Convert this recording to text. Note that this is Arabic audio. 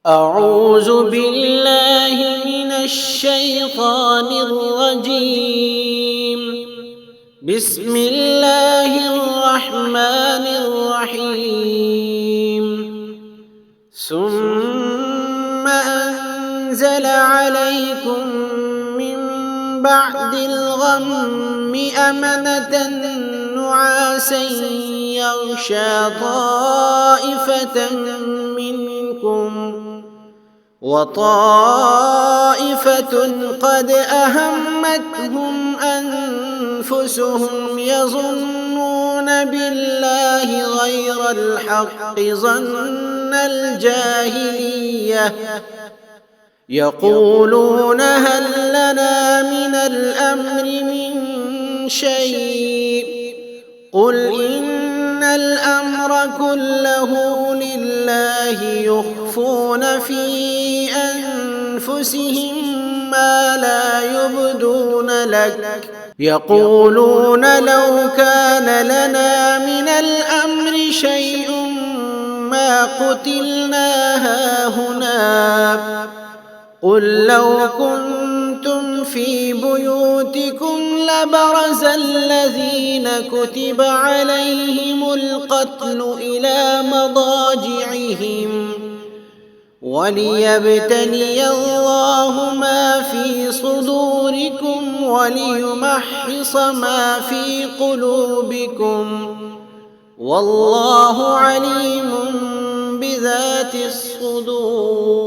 أعوذ بالله من الشيطان الرجيم. بسم الله الرحمن الرحيم. ثم أنزل عليكم من بعد الغم أمنة نعاسا يغشى طائفة منكم وطائفة قد أهمتهم أنفسهم يظنون بالله غير الحق ظن الجاهلية يقولون هل لنا من الأمر من شيء قل إن الأمر كله لله يخفون في أنفسهم ما لا يبدون لك يقولون لو كان لنا من الأمر شيء ما قتلنا هاهنا قل لو كنتم في بيوتكم لبرز الذين كتب عليهم القتل إلى مضاجعهم وليبتلي الله ما في صدوركم وليمحص ما في قلوبكم والله عليم بذات الصدور.